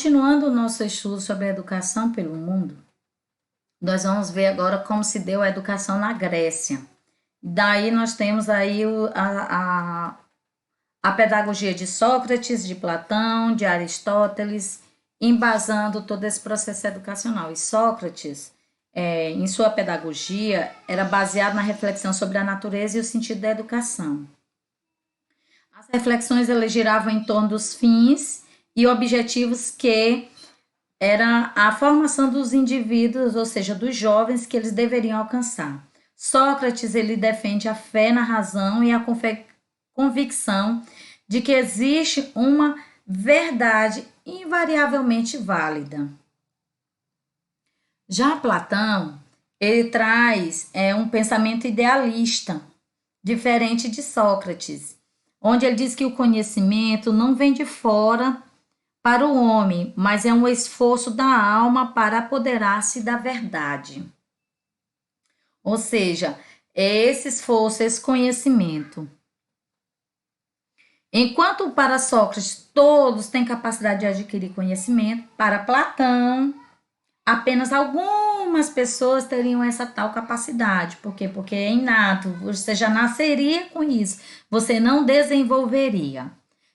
continuando o nosso estudo sobre a educação pelo mundo, nós vamos ver agora como se deu a educação na Grécia. Daí nós temos aí a pedagogia de Sócrates, de Platão, de Aristóteles, embasando todo esse processo educacional. E Sócrates, em sua pedagogia, era baseado na reflexão sobre a natureza e o sentido da educação. As reflexões elas giravam em torno dos fins e objetivos que era a formação dos indivíduos, ou seja, dos jovens que eles deveriam alcançar. Sócrates ele defende a fé na razão e a convicção de que existe uma verdade invariavelmente válida. Já Platão, ele traz um pensamento idealista, diferente de Sócrates, onde ele diz que o conhecimento não vem de fora para o homem, mas é um esforço da alma para apoderar-se da verdade. Ou seja, é esse esforço, esse conhecimento. Enquanto para Sócrates todos têm capacidade de adquirir conhecimento, para Platão apenas algumas pessoas teriam essa tal capacidade. Por quê? Porque é inato, você já nasceria com isso, você não desenvolveria.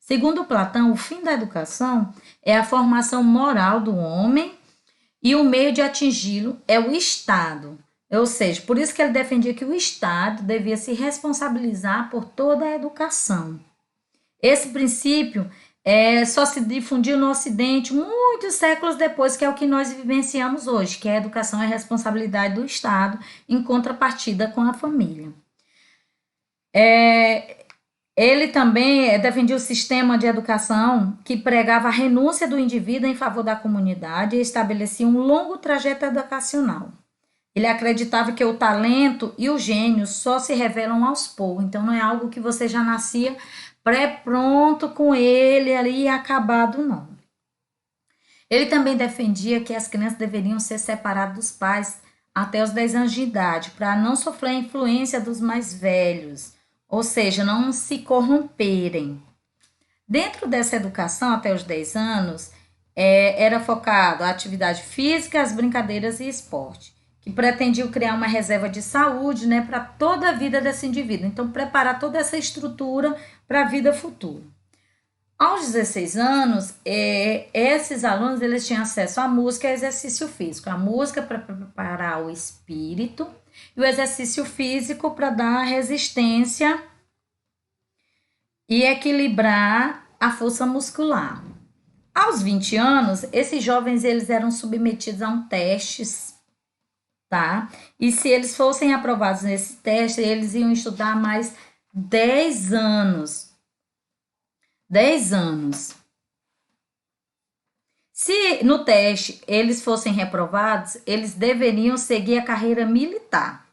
Segundo Platão, o fim da educação é a formação moral do homem e o meio de atingi-lo é o Estado. Ou seja, por isso que ele defendia que o Estado devia se responsabilizar por toda a educação. Esse princípio só se difundiu no Ocidente muitos séculos depois, que é o que nós vivenciamos hoje, que a educação é responsabilidade do Estado em contrapartida com a família. Ele também defendia o sistema de educação que pregava a renúncia do indivíduo em favor da comunidade e estabelecia um longo trajeto educacional. Ele acreditava que o talento e o gênio só se revelam aos poucos, então não é algo que você já nascia pré-pronto com ele ali acabado, não. Ele também defendia que as crianças deveriam ser separadas dos pais até os 10 anos de idade, para não sofrer a influência dos mais velhos, ou seja, não se corromperem. Dentro dessa educação, até os 10 anos, era focado a atividade física, as brincadeiras e esporte, que pretendiam criar uma reserva de saúde, né, para toda a vida desse indivíduo. Então, preparar toda essa estrutura para a vida futura. Aos 16 anos, esses alunos eles tinham acesso à música e exercício físico. A música para preparar o espírito e o exercício físico para dar resistência e equilibrar a força muscular. Aos 20 anos, esses jovens eles eram submetidos a um teste, tá? E se eles fossem aprovados nesse teste, eles iam estudar mais 10 anos. 10 anos. Se no teste eles fossem reprovados, eles deveriam seguir a carreira militar.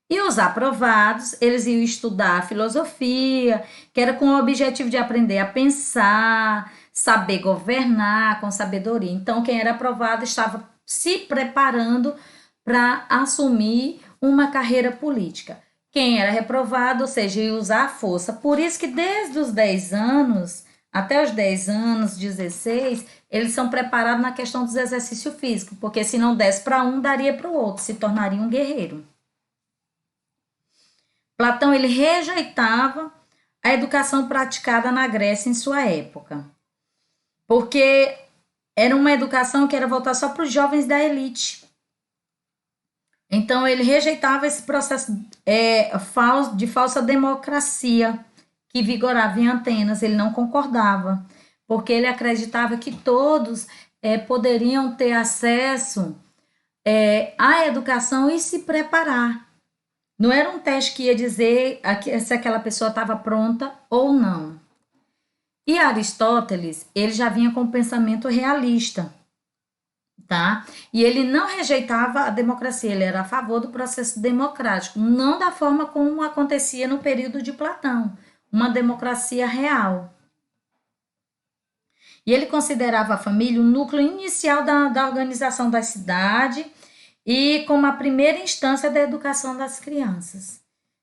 E os aprovados, eles iam estudar filosofia, que era com o objetivo de aprender a pensar, saber governar com sabedoria. Então, quem era aprovado estava se preparando para assumir uma carreira política. Quem era reprovado, ou seja, ia usar a força. Por isso que desde os 10 anos até os 10 anos, 16, eles são preparados na questão dos exercícios físicos, porque se não desse para um, daria para o outro, se tornaria um guerreiro. Platão ele rejeitava a educação praticada na Grécia em sua época, porque era uma educação que era voltada só para os jovens da elite. Então, ele rejeitava esse processo de falsa democracia que vigorava em Atenas. Ele não concordava, porque ele acreditava que todos poderiam ter acesso à educação e se preparar. Não era um teste que ia dizer se aquela pessoa estava pronta ou não. E Aristóteles, ele já vinha com um pensamento realista, tá? E ele não rejeitava a democracia, ele era a favor do processo democrático, não da forma como acontecia no período de Platão, uma democracia real. E ele considerava a família o núcleo inicial da organização da cidade e como a primeira instância da educação das crianças.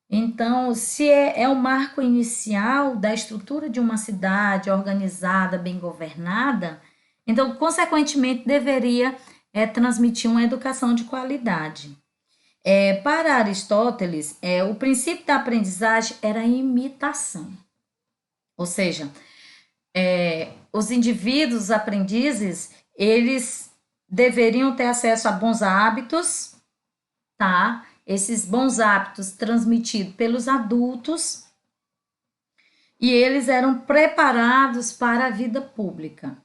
Então, se é o marco inicial da estrutura de uma cidade organizada, bem governada, Então, consequentemente, deveria transmitir uma educação de qualidade. Para Aristóteles, o princípio da aprendizagem era a imitação. Ou seja, os indivíduos aprendizes, eles deveriam ter acesso a bons hábitos, tá? Esses bons hábitos transmitidos pelos adultos, e eles eram preparados para a vida pública,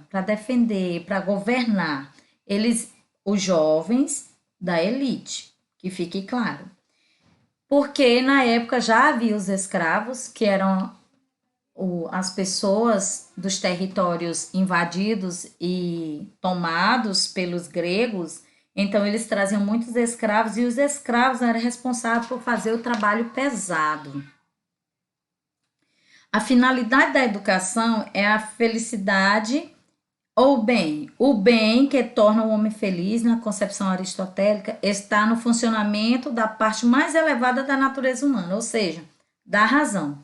para defender, para governar. Eles, os jovens da elite, que fique claro. Porque na época já havia os escravos, que eram as pessoas dos territórios invadidos e tomados pelos gregos. Então eles traziam muitos escravos, e os escravos eram responsáveis por fazer o trabalho pesado. A finalidade da educação é a felicidade ou bem. O bem que torna o homem feliz, na concepção aristotélica, está no funcionamento da parte mais elevada da natureza humana, ou seja, da razão.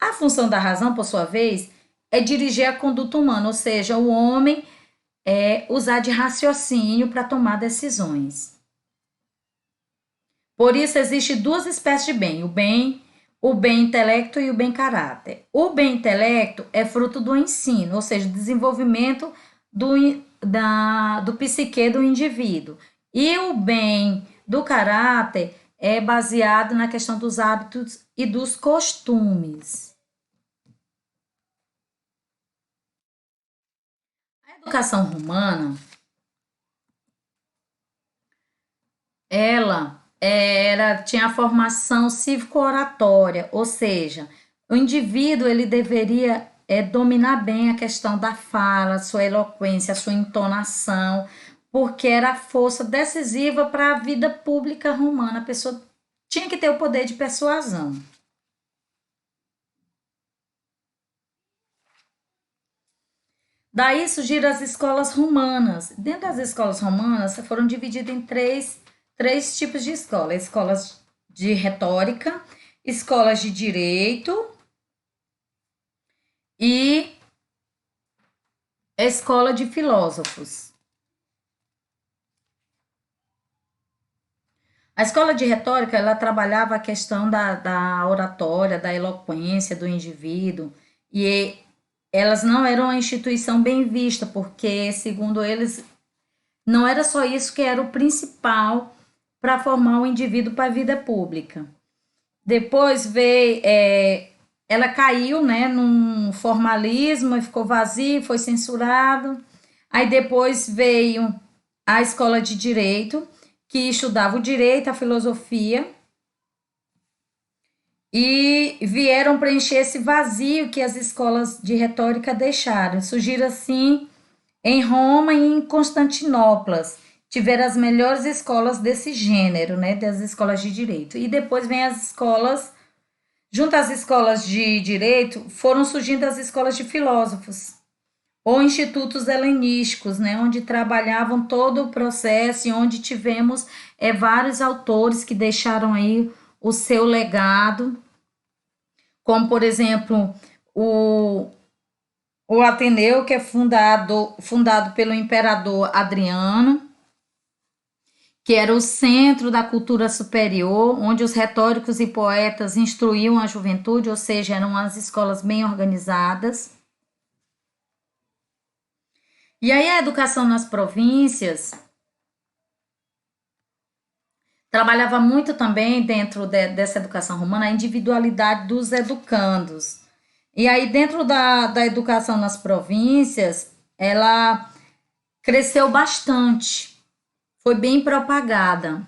A função da razão, por sua vez, é dirigir a conduta humana, ou seja, o homem usar de raciocínio para tomar decisões. Por isso, existem duas espécies de bem: o bem intelecto e o bem caráter. O bem intelecto é fruto do ensino, ou seja, desenvolvimento do psique do indivíduo. E o bem do caráter é baseado na questão dos hábitos e dos costumes. A educação romana, ela tinha a formação cívico-oratória, ou seja, o indivíduo ele deveria dominar bem a questão da fala, sua eloquência, sua entonação, porque era a força decisiva para a vida pública romana. A pessoa tinha que ter o poder de persuasão. Daí surgiram as escolas romanas. Dentro das escolas romanas foram divididas em três tipos de escola: escolas de retórica, escolas de direito e escola de filósofos. A escola de retórica, ela trabalhava a questão da oratória, da eloquência do indivíduo, e elas não eram uma instituição bem vista, porque, segundo eles, não era só isso que era o principal para formar o indivíduo para a vida pública. Depois veio, ela caiu, né, num formalismo e ficou vazio, foi censurado. Aí depois veio a escola de direito, que estudava o direito, a filosofia, e vieram preencher esse vazio que as escolas de retórica deixaram. Surgiram assim em Roma e em Constantinopla. Tiveram as melhores escolas desse gênero, né, das escolas de direito. E depois vem as escolas, junto às escolas de direito, foram surgindo as escolas de filósofos, ou institutos helenísticos, né, onde trabalhavam todo o processo, e onde tivemos vários autores que deixaram aí o seu legado, como, por exemplo, o Ateneu, que é fundado pelo imperador Adriano, que era o centro da cultura superior, onde os retóricos e poetas instruíam a juventude, ou seja, eram as escolas bem organizadas. E aí a educação nas províncias trabalhava muito também, dentro dessa educação romana, a individualidade dos educandos. E aí, dentro da educação nas províncias, ela cresceu bastante, foi bem propagada.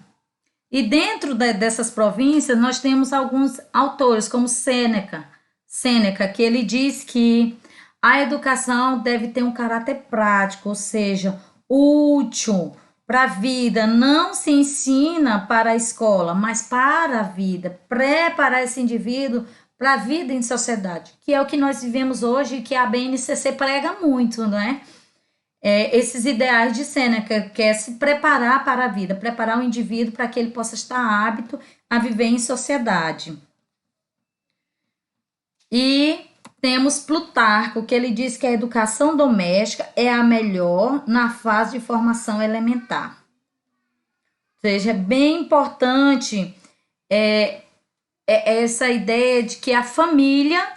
E dentro dessas províncias, nós temos alguns autores, como Sêneca, que ele diz que a educação deve ter um caráter prático, ou seja, útil para a vida. Não se ensina para a escola, mas para a vida. Preparar esse indivíduo para a vida em sociedade, que é o que nós vivemos hoje e que a BNCC prega muito, não é? Esses ideais de Sêneca, que é se preparar para a vida, preparar o indivíduo para que ele possa estar apto a viver em sociedade. E temos Plutarco, que ele diz que a educação doméstica é a melhor na fase de formação elementar. Ou seja, é bem importante essa ideia de que a família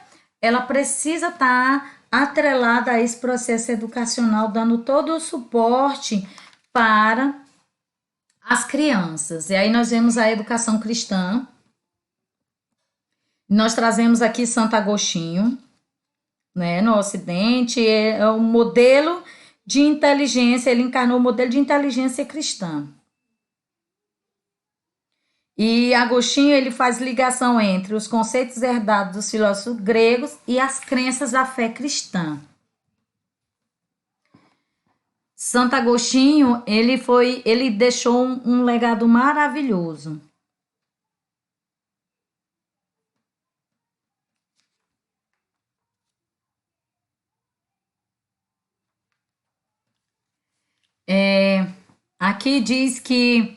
ela precisa estar atrelada a esse processo educacional, dando todo o suporte para as crianças. E aí nós vemos a educação cristã. Nós trazemos aqui Santo Agostinho, né, no Ocidente, é um modelo de inteligência, ele encarnou o modelo de inteligência cristã. E Agostinho ele faz ligação entre os conceitos herdados dos filósofos gregos e as crenças da fé cristã. Santo Agostinho ele deixou um legado maravilhoso. Aqui diz que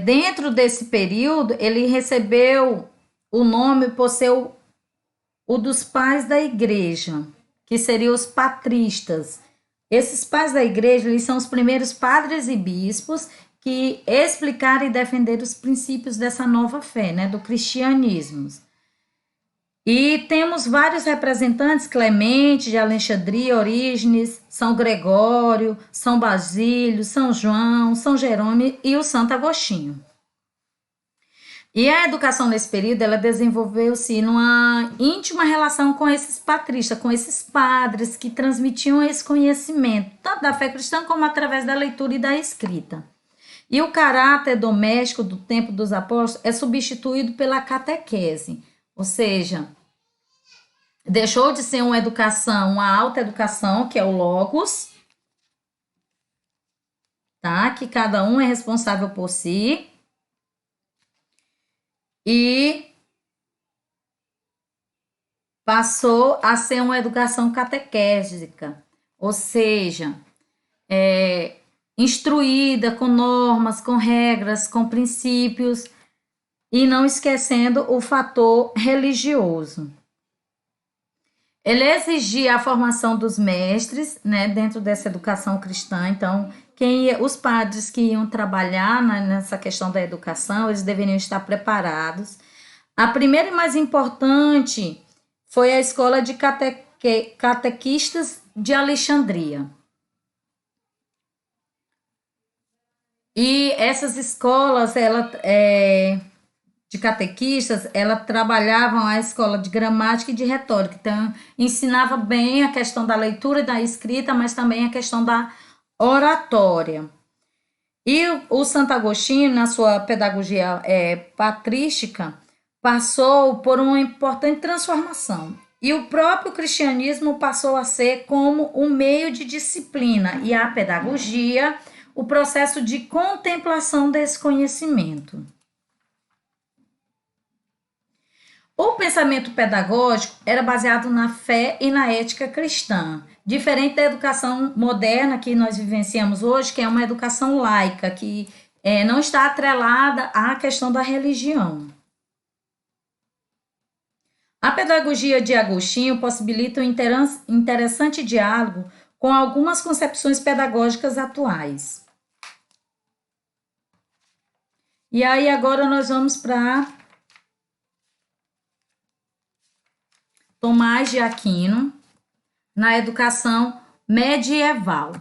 dentro desse período ele recebeu o nome por ser o dos pais da igreja, que seriam os patristas. Esses pais da igreja eles são os primeiros padres e bispos que explicaram e defenderam os princípios dessa nova fé, né, do cristianismo. E temos vários representantes, Clemente de Alexandria, Orígenes, São Gregório, São Basílio, São João, São Jerônimo e o Santo Agostinho. E a educação nesse período, ela desenvolveu-se numa íntima relação com esses patristas, com esses padres que transmitiam esse conhecimento, tanto da fé cristã como através da leitura e da escrita. E o caráter doméstico do tempo dos apóstolos é substituído pela catequese, ou seja, deixou de ser uma educação, uma alta educação, que é o logos, tá? Que cada um é responsável por si. E passou a ser uma educação catequésica, ou seja, instruída com normas, com regras, com princípios, e não esquecendo o fator religioso. Ele exigia a formação dos mestres, né, dentro dessa educação cristã. Então, os padres que iam trabalhar nessa questão da educação, eles deveriam estar preparados. A primeira e mais importante foi a escola de catequistas de Alexandria. E essas escolas, de catequistas, elas trabalhavam a escola de gramática e de retórica. Então, ensinava bem a questão da leitura e da escrita, mas também a questão da oratória. E o Santo Agostinho, na sua pedagogia patrística, passou por uma importante transformação. E o próprio cristianismo passou a ser como um meio de disciplina, e a pedagogia, o processo de contemplação desse conhecimento. O pensamento pedagógico era baseado na fé e na ética cristã, diferente da educação moderna que nós vivenciamos hoje, que é uma educação laica, que não está atrelada à questão da religião. A pedagogia de Agostinho possibilita um interessante diálogo com algumas concepções pedagógicas atuais. E aí agora nós vamos para Tomás de Aquino, na educação medieval.